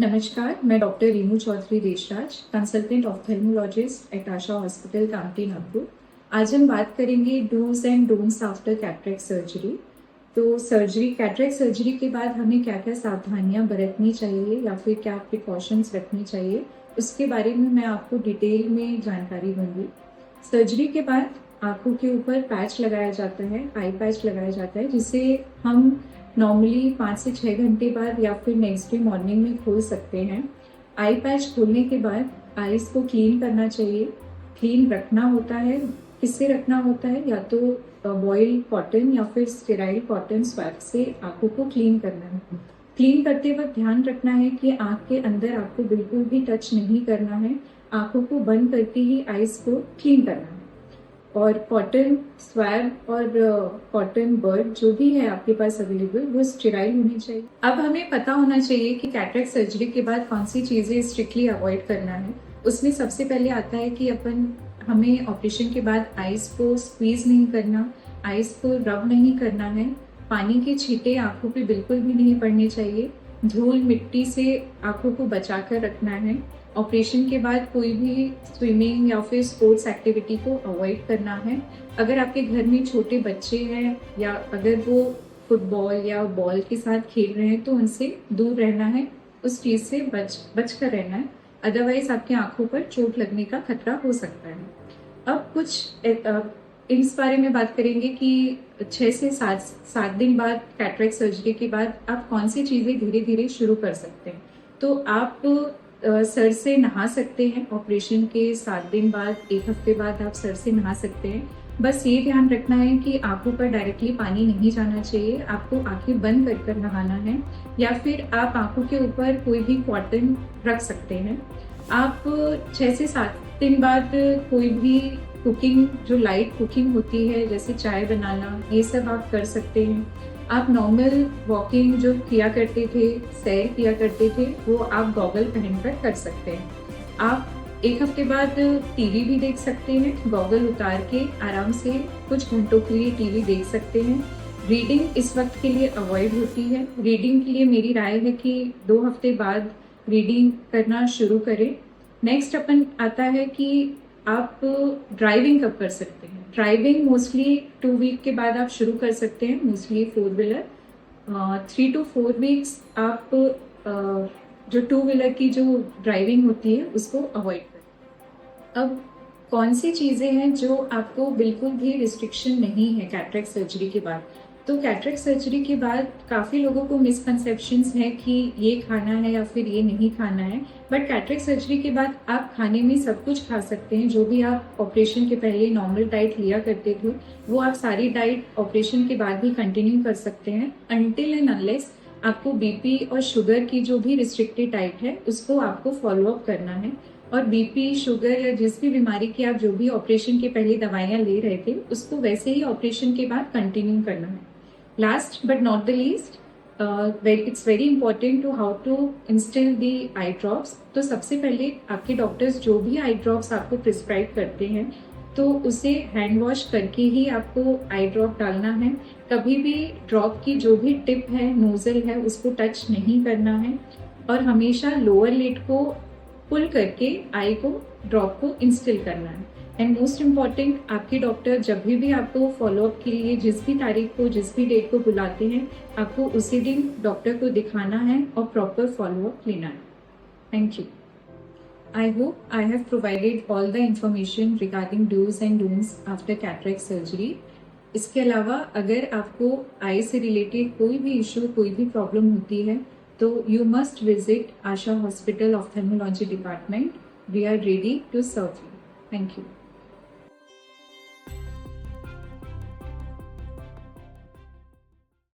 नमस्कार, मैं doctor Reenu Chaudhary Deshraj, consultant ophthalmologist at Asha hospital Kamptee Nagpur. आज हम बात करेंगे dos and don'ts after cataract surgery. तो कैटरेक्ट सर्जरी के बाद हमें क्या क्या सावधानियां बरतनी चाहिए या फिर क्या प्रिकॉशंस रखनी चाहिए, उसके बारे में मैं आपको डिटेल में जानकारी दूंगी। सर्जरी के बाद आंखों के ऊपर पैच लगाया जाता है, आई पैच लगाया जाता है, जिसे हम नॉर्मली 5 से 6 घंटे बाद या फिर नेक्स्ट डे मॉर्निंग में खोल सकते हैं। आई पैच खोलने के बाद आईज को क्लीन करना चाहिए। क्लीन रखना होता है, किससे रखना होता है? या तो बॉयल कॉटन या फिर स्टेराइल कॉटन स्वैप से आंखों को क्लीन करना है। क्लीन करते वक्त ध्यान रखना है कि आंख के अंदर आपको बिल्कुल भी टच नहीं करना है। आंखों को बंद करके ही आईज को क्लीन करना है। और कॉटन स्वैब और कॉटन बर्ड जो भी है आपके पास अवेलेबल, वो स्टेराइल होनी चाहिए। अब हमें पता होना चाहिए कि कैटरेक्ट सर्जरी के बाद कौन सी चीजें स्ट्रिक्टली अवॉइड करना है। उसमें सबसे पहले आता है कि हमें ऑपरेशन के बाद आईज को स्क्वीज नहीं करना, आईज को रब नहीं करना है। पानी के छींटे आंखों पे बिल्कुल भी नहीं पड़ने चाहिए। धूल मिट्टी से आंखों को बचा कर रखना है। ऑपरेशन के बाद कोई भी स्विमिंग या फिर स्पोर्ट्स एक्टिविटी को अवॉइड करना है। अगर आपके घर में छोटे बच्चे हैं या अगर वो फुटबॉल या बॉल के साथ खेल रहे हैं तो उनसे दूर रहना है, उस चीज़ से बच कर रहना है। अदरवाइज आपकी आंखों पर चोट लगने का खतरा हो सकता है। अब कुछ इस बारे में बात करेंगे कि 6 से 7 दिन बाद कैटरेक्ट सर्जरी के बाद आप कौन सी चीज़ें धीरे धीरे शुरू कर सकते हैं। तो आप सर से नहा सकते हैं। ऑपरेशन के 7 दिन बाद, 1 हफ्ते बाद आप सर से नहा सकते हैं। बस ये ध्यान रखना है कि आंखों पर डायरेक्टली पानी नहीं जाना चाहिए। आपको आंखें बंद कर नहाना है, या फिर आप आंखों के ऊपर कोई भी कॉटन रख सकते हैं। आप 6 से 7 दिन बाद कोई भी कुकिंग, जो लाइट कुकिंग होती है जैसे चाय बनाना, ये सब आप कर सकते हैं। आप नॉर्मल वॉकिंग जो किया करते थे, सैर किया करते थे, वो आप गॉगल पहनकर कर सकते हैं। आप 1 हफ्ते बाद टीवी भी देख सकते हैं। गॉगल उतार के आराम से कुछ घंटों के लिए टीवी देख सकते हैं। रीडिंग इस वक्त के लिए अवॉइड होती है। रीडिंग के लिए मेरी राय है कि 2 हफ्ते बाद रीडिंग करना शुरू करें। नेक्स्ट आता है कि आप ड्राइविंग कब कर सकते हैं। ड्राइविंग मोस्टली 2 वीक के बाद आप शुरू कर सकते हैं, मोस्टली 4 व्हीलर। 3 to 4 वीक्स आप जो 2 व्हीलर की जो ड्राइविंग होती है उसको अवॉइड करें। अब कौन सी चीज़ें हैं जो आपको बिल्कुल भी रिस्ट्रिक्शन नहीं है कैटरेक्ट सर्जरी के बाद। तो कैटरेक्ट सर्जरी के बाद काफ़ी लोगों को मिसकंसेप्शंस है कि ये खाना है या फिर ये नहीं खाना है। बट कैटरेक्ट सर्जरी के बाद आप खाने में सब कुछ खा सकते हैं। जो भी आप ऑपरेशन के पहले नॉर्मल डाइट लिया करते थे, वो आप सारी डाइट ऑपरेशन के बाद भी कंटिन्यू कर सकते हैं, अनटिल एंड अनलेस आपको बीपी और शुगर की जो भी रिस्ट्रिक्टेड डाइट है उसको आपको फॉलो अप करना है। और बीपी, शुगर या जिस भी बीमारी की आप जो भी ऑपरेशन के पहले दवाइयाँ ले रहे थे, उसको वैसे ही ऑपरेशन के बाद कंटिन्यू करना है। Last but not the least, it's very important to how to instil the eye drops. तो सबसे पहले आपके डॉक्टर्स जो भी आई ड्रॉप्स आपको प्रिस्क्राइब करते हैं, तो उसे हैंड वॉश करके ही आपको आई ड्रॉप डालना है। कभी भी ड्रॉप की जो भी टिप है, नोजल है, उसको टच नहीं करना है। और हमेशा लोअर लिड को पुल करके आई को, ड्रॉप को इंस्टिल करना है। एंड मोस्ट इम्पॉर्टेंट, आपके डॉक्टर जब भी आपको फॉलोअप के लिए जिस भी तारीख को, जिस भी डेट को बुलाते हैं, आपको उसी दिन डॉक्टर को दिखाना है और प्रॉपर फॉलोअप लेना है। Thank you. I hope I have provided all the information regarding do's and don'ts after cataract surgery. इसके अलावा अगर आपको आई से रिलेटेड कोई भी इशू, कोई भी प्रॉब्लम होती है, तो you must visit Asha hospital ophthalmology department. We are ready to serve you. Thank you.